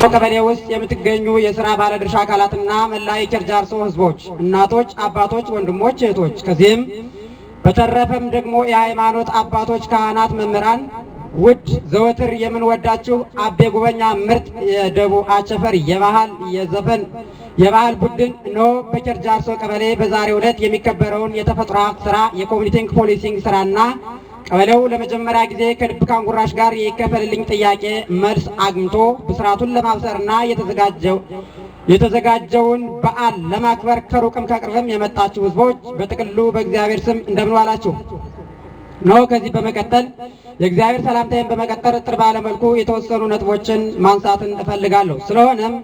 ቀበሌ ውስጥ የምትገኙ የሥራ ባለድርሻ አካላትና መላ የኬርጃርሶ ህዝቦች፣ እናቶች፣ አባቶች፣ ወንድሞች፣ እህቶች ከዚህም በተረፈም ደግሞ የሃይማኖት አባቶች፣ ካህናት፣ መምህራን ውድ ዘወትር የምንወዳችሁ አቤ ጉበኛ ምርጥ የደቡብ አቸፈር የባህል ቡድን ነው። በኬርጃርሶ ቀበሌ በዛሬው ዕለት የሚከበረውን የተፈጥሮ ሀብት ስራ የኮሚኒቲንግ ፖሊሲንግ ስራና ቀበሌው ለመጀመሪያ ጊዜ ከድብ ካንጉራሽ ጋር የይከፈልልኝ ጥያቄ መልስ አግኝቶ ብስራቱን ለማብሰርና የተዘጋጀውን በዓል ለማክበር ከሩቅም ከቅርብም የመጣችሁ ህዝቦች በጥቅሉ በእግዚአብሔር ስም እንደምን ዋላችሁ ነው። ከዚህ በመቀጠል የእግዚአብሔር ሰላምታዬን በመቀጠል ጥር ባለ መልኩ የተወሰኑ ነጥቦችን ማንሳትን እፈልጋለሁ። ስለሆነም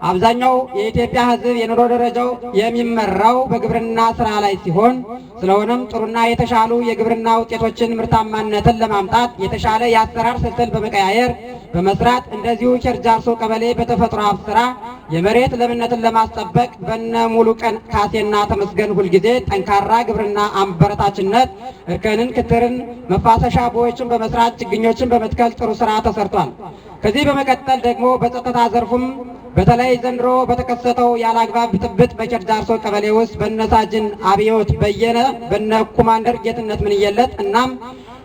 አብዛኛው የኢትዮጵያ ህዝብ የኑሮ ደረጃው የሚመራው በግብርና ስራ ላይ ሲሆን ስለሆነም ጥሩና የተሻሉ የግብርና ውጤቶችን ምርታማነትን ለማምጣት የተሻለ የአሰራር ስልትን በመቀያየር በመስራት እንደዚሁ ኬርጃርሶ ቀበሌ በተፈጥሮ ሀብት ስራ የመሬት ለምነትን ለማስጠበቅ በነ ሙሉ ቀን ካሴና ተመስገን ሁልጊዜ ጠንካራ ግብርና አበረታችነት እርከንን፣ ክትርን፣ መፋሰሻ ቦዮችን በመስራት ችግኞችን በመትከል ጥሩ ስራ ተሰርቷል። ከዚህ በመቀጠል ደግሞ በጸጥታ ዘርፉም በተለይ ዘንድሮ በተከሰተው ያለአግባብ ብጥብጥ በኬርጃርሶ ቀበሌ ውስጥ በነሳጅን አብዮት በየነ በነ ኮማንደር ጌትነት ምንየለት እናም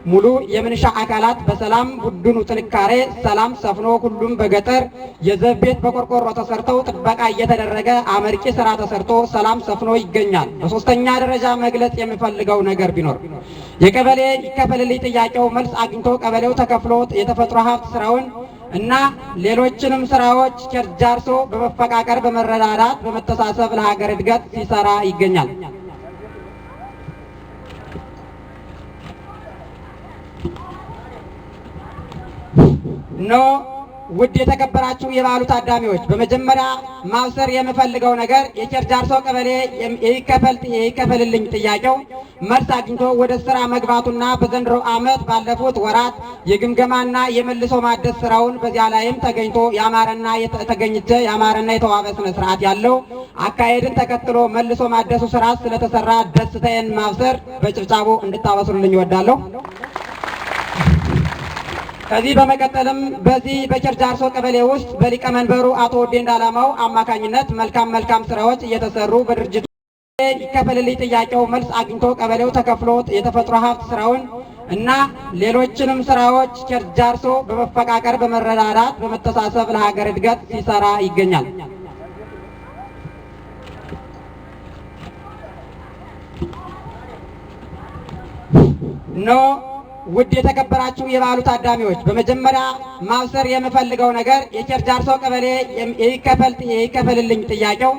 ሙሉ የምንሻ አካላት በሰላም ቡድኑ ጥንካሬ ሰላም ሰፍኖ ሁሉም በገጠር የዘብ ቤት በቆርቆሮ ተሰርተው ጥበቃ እየተደረገ አመርቂ ስራ ተሰርቶ ሰላም ሰፍኖ ይገኛል። በሶስተኛ ደረጃ መግለጽ የሚፈልገው ነገር ቢኖር የቀበሌ ይከፈልልኝ ጥያቄው መልስ አግኝቶ ቀበሌው ተከፍሎ የተፈጥሮ ሀብት ስራውን እና ሌሎችንም ስራዎች ኬርጃርሶ በመፈቃቀር በመረዳዳት በመተሳሰብ ለሀገር እድገት ሲሰራ ይገኛል ነው። ውድ የተከበራችሁ የበዓሉ ታዳሚዎች በመጀመሪያ ማብሰር የምፈልገው ነገር የኬርጃርሶ ቀበሌ የይከፈልልኝ ጥያቄው መልስ አግኝቶ ወደ ስራ መግባቱና በዘንድሮ ዓመት ባለፉት ወራት የግምገማና የመልሶ ማደስ ስራውን በዚያ ላይም ተገኝቶ ያማረና የተዋበ ስነ ስርዓት ያለው አካሄድን ተከትሎ መልሶ ማደሱ ስራ ስለተሰራ ደስታዬን ማብሰር በጭብጫቦ እንድታበስሩልኝ እወዳለሁ። ከዚህ በመቀጠልም በዚህ በኬርጃርሶ ቀበሌ ውስጥ በሊቀመንበሩ አቶ ወዴ እንዳላማው አማካኝነት መልካም ስራዎች እየተሰሩ በድርጅቱ ይከፈልልኝ ጥያቄው መልስ አግኝቶ ቀበሌው ተከፍሎ የተፈጥሮ ሀብት ስራውን እና ሌሎችንም ስራዎች ኬርጃርሶ በመፈቃቀር በመረዳዳት በመተሳሰብ ለሀገር እድገት ሲሰራ ይገኛል ነው። ውድ የተከበራችሁ የበዓሉ ታዳሚዎች በመጀመሪያ ማብሰር የምፈልገው ነገር የኬርጃርሶ ቀበሌ የይከፈልልኝ ጥያቄው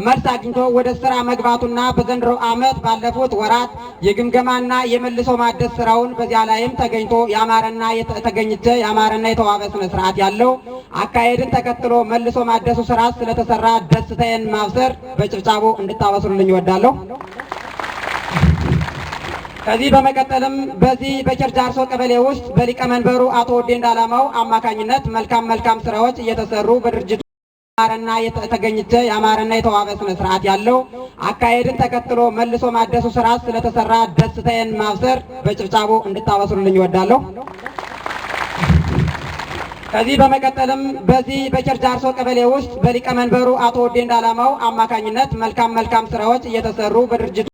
መልስ አግኝቶ ወደ ስራ መግባቱና በዘንድሮ ዓመት ባለፉት ወራት የግምገማና የመልሶ ማደስ ስራውን በዚያ ላይም ተገኝቶ ያማረና የተዋበ ስነ ስርዓት ያለው አካሄድን ተከትሎ መልሶ ማደሱ ስራ ስለተሰራ ደስታዬን ማብሰር በጭብጫቦ እንድታበስሩልኝ እወዳለሁ። ከዚህ በመቀጠልም በዚህ በኬርጃርሶ ቀበሌ ውስጥ በሊቀመንበሩ አቶ ወዴ እንዳላማው አማካኝነት መልካም ስራዎች እየተሰሩ በድርጅቱ ያማረና የተዋበ ስነ ስርዓት ያለው አካሄድን ተከትሎ መልሶ ማደሱ ስራ ስለተሰራ ደስታዬን ማብሰር በጭብጫቦ እንድታበስሩልኝ እወዳለሁ። ከዚህ በመቀጠልም በዚህ በኬርጃርሶ ቀበሌ ውስጥ በሊቀመንበሩ አቶ ወዴ እንዳላማው አማካኝነት መልካም ስራዎች እየተሰሩ በድርጅቱ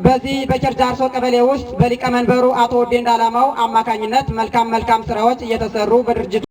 በዚህ በኬርጃርሶ ቀበሌ ውስጥ በሊቀመንበሩ አቶ ወዴ እንዳላማው አማካኝነት መልካም ስራዎች እየተሰሩ በድርጅቱ